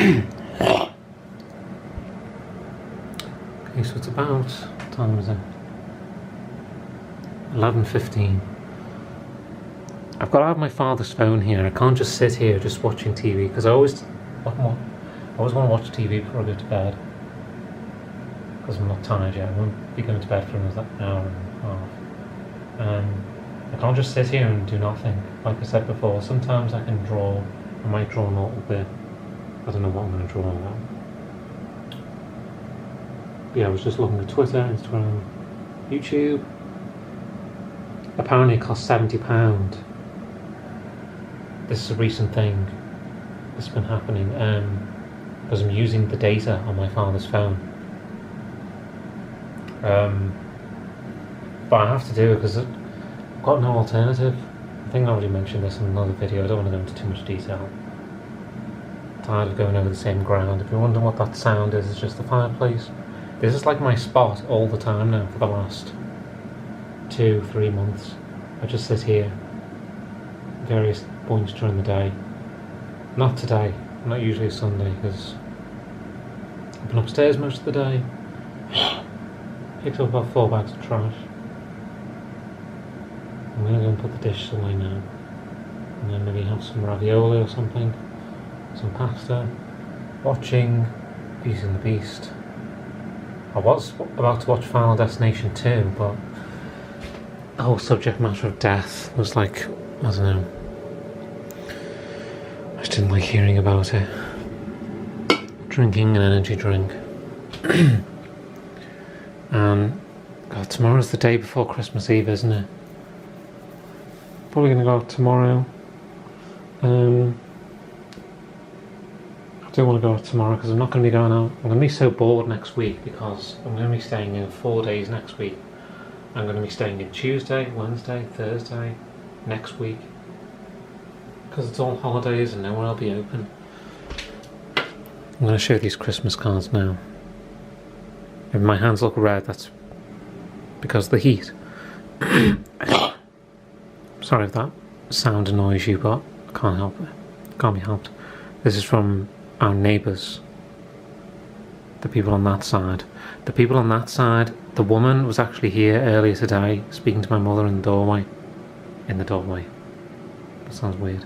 Okay, so it's about, what time is it? 11:15. I've got to have my father's phone here. I can't just sit here just watching TV, because I always want to watch TV before I go to bed. Because I'm not tired yet. I won't be going to bed for another hour and a half. I can't just sit here and do nothing. Like I said before, sometimes I can draw. I might draw a little bit. I don't know what I'm going to draw now. Yeah, I was just looking at Twitter, Instagram, YouTube. Apparently it costs £70. This is a recent thing that's been happening because I'm using the data on my father's phone. But I have to do it because I've got no alternative. I think I already mentioned this in another video. I don't want to go into too much detail. I'm tired of going over the same ground. If you're wondering what that sound is, it's just the fireplace. This is like my spot all the time now for the last 2-3 months. I just sit here various points during the day. Not today, not usually Sunday, because I've been upstairs most of the day. Picked up about 4 bags of trash. I'm going to go and put the dishes away now, and then maybe have some ravioli or something, some pasta, watching Beauty and the Beast. I was about to watch Final Destination 2, but the whole subject matter of death was like, I don't know, I just didn't like hearing about it. Drinking an energy drink. God, tomorrow's the day before Christmas Eve, isn't it? Probably going to go out tomorrow. I do want to go out tomorrow because I'm not going to be going out. I'm going to be so bored next week because I'm going to be staying in 4 days next week. I'm going to be staying in Tuesday, Wednesday, Thursday next week because it's all holidays and nowhere will be open. I'm going to show these Christmas cards now. If my hands look red, that's because of the heat. Sorry if that sound annoys you, but I can't help it. Can't be helped. This is from our neighbours. The people on that side. The people on that side, the woman was actually here earlier today speaking to my mother in the doorway. In the doorway. That sounds weird.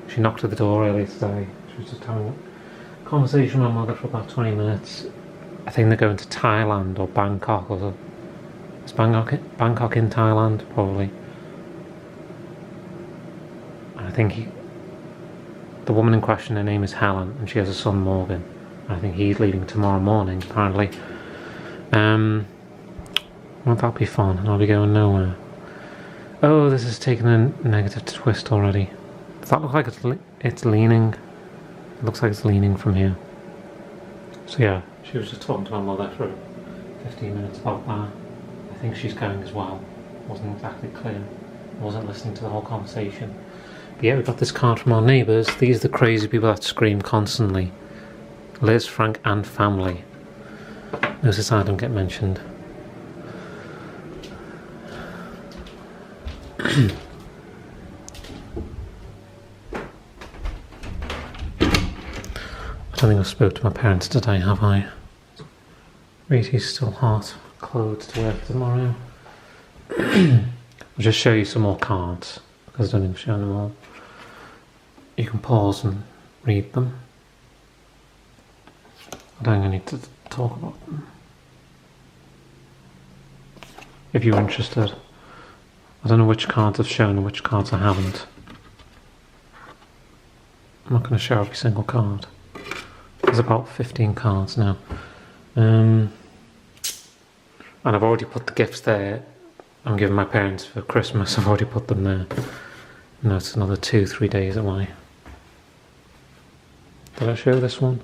She knocked at the door earlier today. She was just having a conversation with my mother for about 20 minutes. I think they're going to Thailand or Bangkok or is Bangkok in Thailand? Probably. I think the woman in question, her name is Helen, and she has a son Morgan. I think he's leaving tomorrow morning, apparently. Won't that be fun? And I'll be going nowhere. Oh, this has taken a negative twist already. Does that look like it's leaning? It looks like it's leaning from here. So yeah, she was just talking to my mother for 15 minutes about that. I think she's going as well. Wasn't exactly clear. Wasn't listening to the whole conversation. But yeah, we got this card from our neighbours. These are the crazy people that scream constantly. Liz, Frank and family. Notice I don't get mentioned. I don't think I've spoke to my parents today, have I? Rita's still hot. Clothes to wear for tomorrow. I'll just show you some more cards because I don't think I've shown them all. You can pause and read them. I don't think I need to talk about them. If you're interested. I don't know which cards I've shown and which cards I haven't. I'm not going to show every single card. There's about 15 cards now. And I've already put the gifts there I'm giving my parents for Christmas. I've already put them there. Now it's another 2-3 days away. Did I show this one?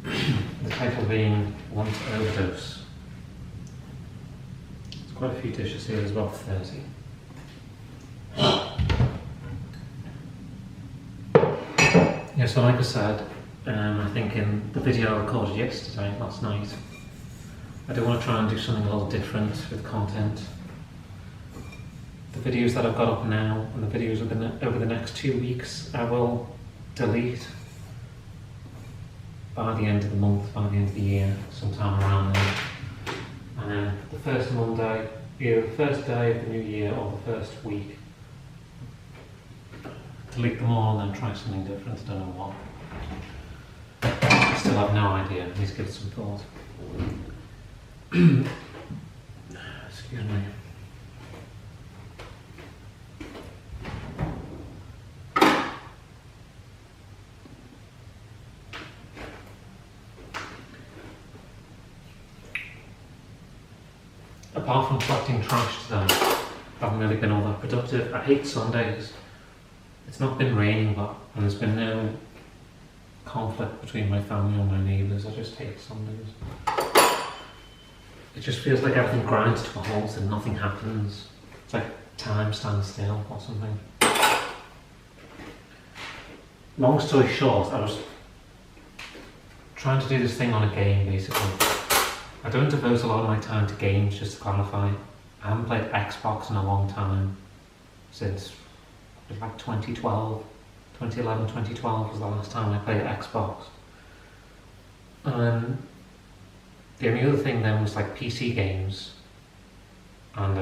The title being Want Overdose. There's quite a few dishes here as well, 30. Yeah, so like I said, I think in the video I recorded last night, I do want to try and do something a little different with content. The videos that I've got up now and the videos over the next 2 weeks I will delete by the end of the month, by the end of the year, sometime around then. And then the first Monday, either the first day of the new year or the first week, delete them all and then try something different. I don't know what. I still have no idea. I need to give it some thought. Excuse me. Apart from collecting trash today, I haven't really been all that productive. I hate Sundays. It's not been raining, but and there's been no conflict between my family and my neighbours. I just hate Sundays. It just feels like everything grinds to a halt and nothing happens. It's like time stands still or something. Long story short, I was trying to do this thing on a game, basically. I don't devote a lot of my time to games, just to clarify. I haven't played Xbox in a long time, since like 2011, 2012 was the last time I played Xbox. The only other thing then was like PC games, and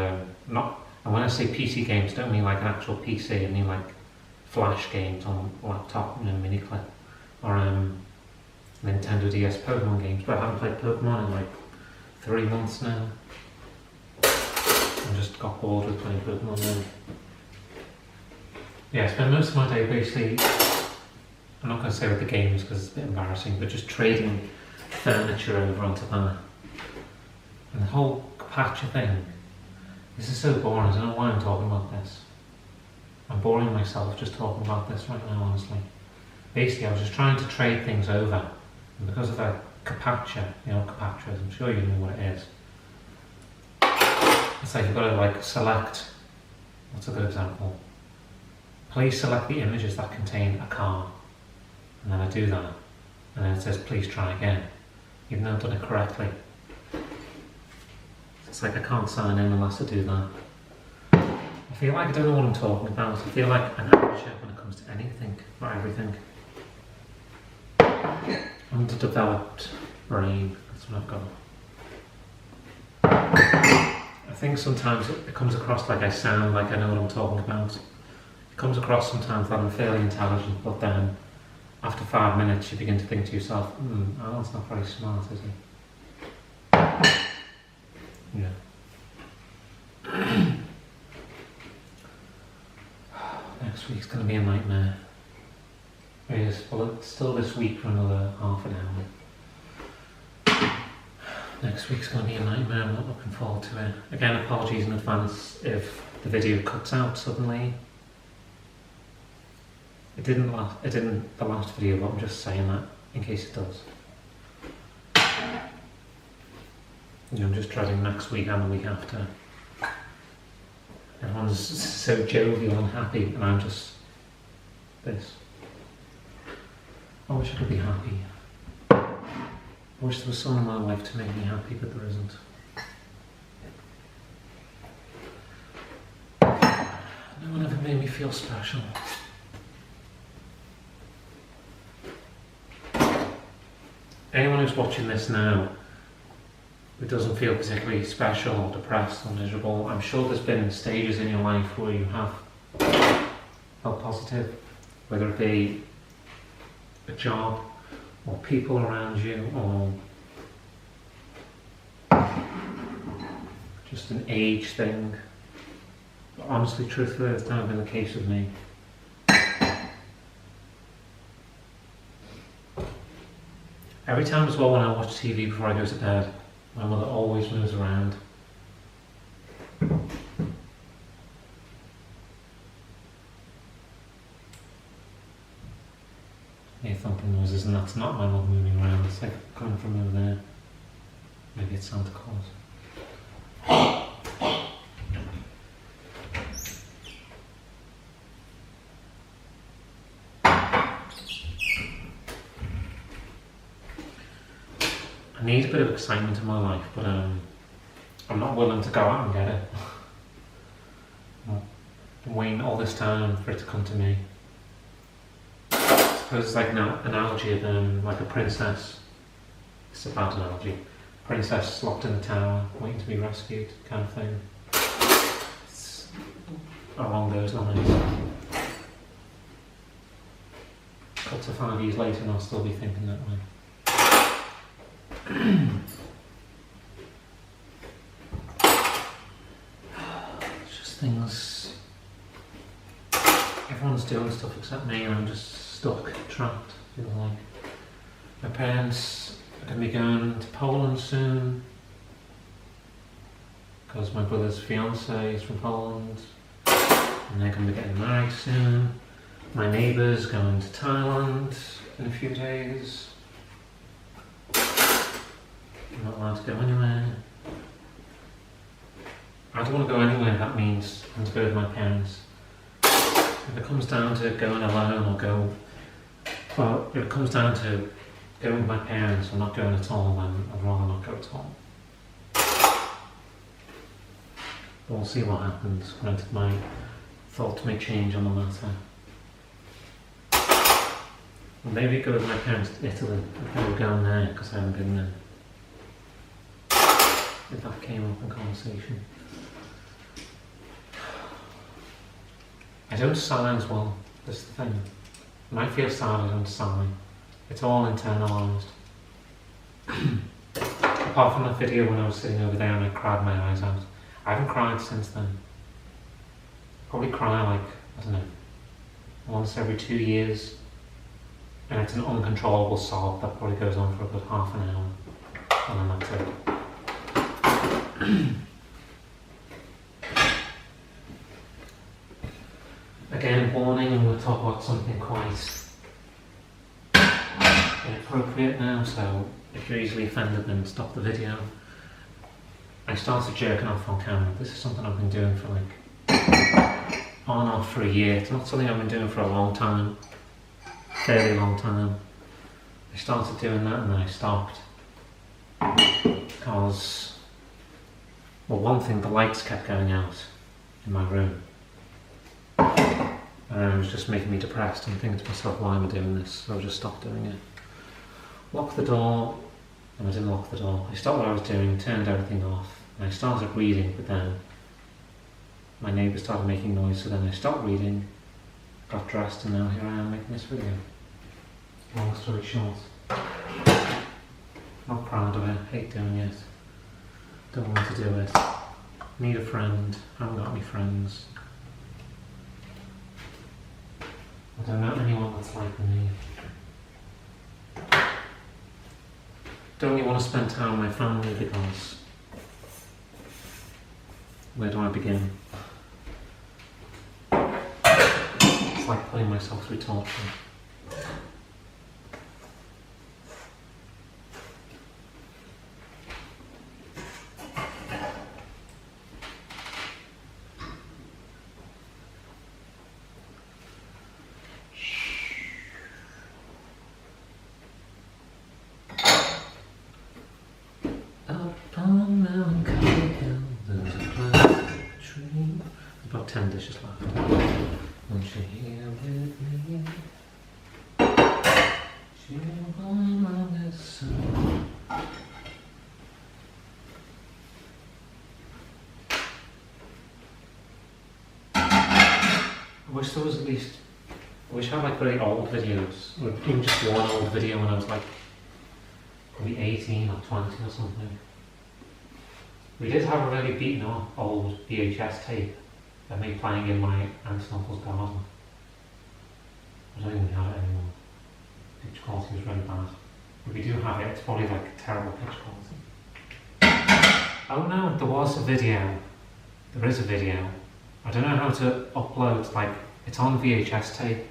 when I say PC games, I don't mean like an actual PC. I mean like Flash games on laptop, mini clip, or Nintendo DS Pokemon games. But I haven't played Pokemon in like 3 months now. I just got bored with playing Pokemon now. Yeah, I spend most of my day basically, I'm not going to say with the games because it's a bit embarrassing, but just trading furniture over onto that. And the whole Capatcha thing, this is so boring. I don't know why I'm talking about this. I'm boring myself just talking about this right now, honestly. Basically, I was just trying to trade things over, and because of that Capatcha, Capatcha, I'm sure you know what it is. It's like you've got to like select, what's a good example? Please select the images that contain a car. And then I do that, and then it says please try again, even though I've done it correctly. It's like I can't sign in unless I do that. I feel like I don't know what I'm talking about. I feel like an amateur when it comes to anything, not everything. Underdeveloped brain, that's what I've got. I think sometimes it comes across like I sound like I know what I'm talking about. It comes across sometimes that I'm fairly intelligent, but then after 5 minutes you begin to think to yourself, Alan's not very smart, is he? Yeah. Next week's going to be a nightmare. It is. Well, it's still this week for another half an hour. Next week's going to be a nightmare. I'm not looking forward to it. Again, apologies in advance if the video cuts out suddenly. It didn't the last video, but I'm just saying that in case it does. I'm just dreading next week and the week after. Everyone's so jovial and happy, and I'm just this. I wish I could be happy. I wish there was someone in my life to make me happy, but there isn't. No one ever made me feel special. Anyone who's watching this now who doesn't feel particularly special or depressed or miserable, I'm sure there's been stages in your life where you have felt positive, whether it be a job or people around you or just an age thing. But honestly, truthfully, that's never been the case with me. Every time as well when I watch TV before I go to bed, my mother always moves around. Yeah, thumping noises, and that's not my mother moving around, it's like coming from over there. Maybe it's Santa Claus. I need a bit of excitement in my life, but I'm not willing to go out and get it. I'm waiting all this time for it to come to me. I suppose it's like an analogy of like a princess. It's a bad analogy. Princess locked in the tower, waiting to be rescued, kind of thing. It's along those lines. Cut to 5 years later and I'll still be thinking that way. It's just things. Everyone's doing stuff except me and I'm just stuck, trapped, feel like. My parents are going to be going to Poland soon because my brother's fiance is from Poland and they're going to be getting married soon. My neighbour's going to Thailand in a few days. I'm not allowed to go anywhere. I don't want to go anywhere that means I'm to go with my parents. If it comes down to going alone or well, if it comes down to going with my parents or not going at all, then I'd rather not go at all. But we'll see what happens when my thoughts may change on the matter. Well, maybe go with my parents to Italy if they were going there because I haven't been there. If that came up in conversation. I don't sigh as well, that's the thing. When I feel sad, I don't sigh. It's all internalised. Apart from that video when I was sitting over there and I cried my eyes out. I haven't cried since then. Probably cry like, I don't know, once every 2 years. And it's an uncontrollable sob that probably goes on for about half an hour. And then that's it. Again, warning, I'm going to talk about something quite inappropriate now, so if you're easily offended then stop the video. I started jerking off on camera. This is something I've been doing for like on and off for a year. It's not something I've been doing for a long time, fairly long time. I started doing that and then I stopped because, well, one thing, the lights kept going out in my room and it was just making me depressed and thinking to myself, why am I doing this? So I just stopped doing it. Locked the door, and I didn't lock the door. I stopped what I was doing, turned everything off, and I started reading, but then my neighbour started making noise, so then I stopped reading, got dressed, and now here I am making this video. Long story short. Not proud of it, hate doing it. Don't want to do it. Need a friend, haven't got any friends. I don't know anyone that's like me. Don't really want to spend time with my family because where do I begin? It's like putting myself through torture. About 10 dishes left. Won't you here with me? She will listen. I wish there was at least, I wish I had like very old videos, or even just one old video when I was like probably 18 or 20 or something. We did have a really beaten up old VHS tape of me playing in my aunt's and uncle's garden. I don't even have it anymore. Pitch quality was really bad. If we do have it, it's probably like terrible pitch quality. Oh no, there was a video. There is a video. I don't know how to upload, like, it's on VHS tape.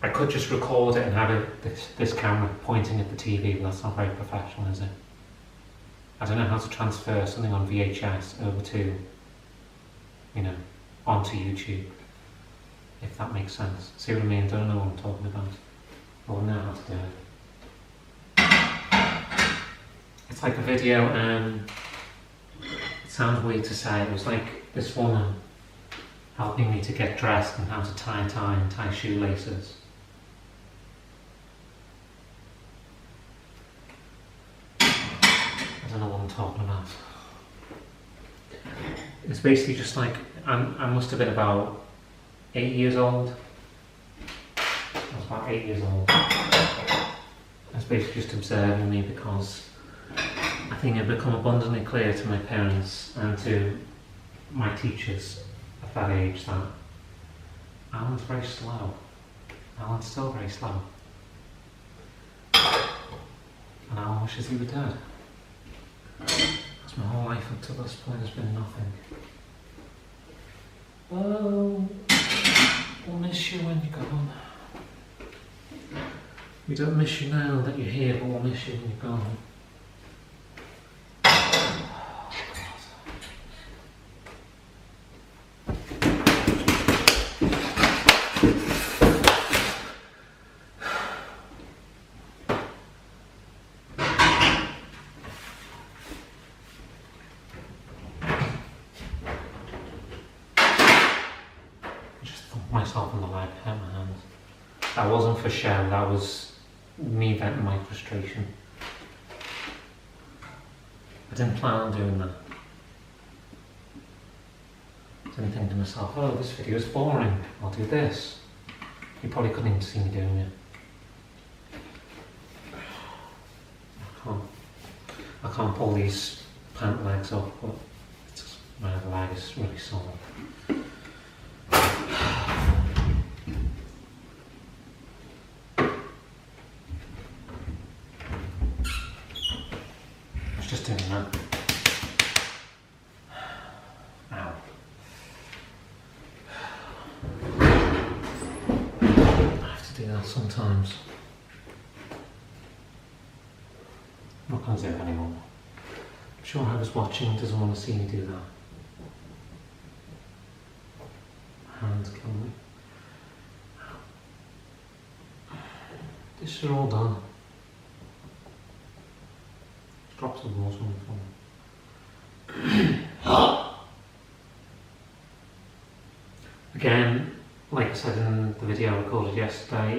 I could just record it and have it, this camera pointing at the TV, but that's not very professional, is it? I don't know how to transfer something on VHS over to, you know, onto YouTube, if that makes sense. See what I mean? Don't know what I'm talking about. I will know how to do it. It's like a video, it sounds weird to say, it was like this woman helping me to get dressed and how to tie a tie and tie shoelaces. I don't know what I'm talking about. It's basically just like, I must have been about 8 years old. I was about 8 years old. It's basically just observing me because I think it had become abundantly clear to my parents and to my teachers at that age that Alan's very slow. Alan's still very slow. And Alan wishes he were dead. Because my whole life up to this point has been nothing. Oh, we'll miss you when you go home. We don't miss you now that you're here, but we'll miss you when you're gone. Myself in the leg, hurt my hands. That wasn't for show, that was me venting my frustration. I didn't plan on doing that. I didn't think to myself, oh, this video is boring, I'll do this. You probably couldn't even see me doing it. I can't pull these pant legs off, but my other leg is really sore. Just doing that. Ow. I have to do that sometimes. I'm not going to do it anymore. I'm sure whoever's watching doesn't want to see me do that. My hands kill me. This is all done. Drops of water on the floor. Again, like I said in the video I recorded yesterday,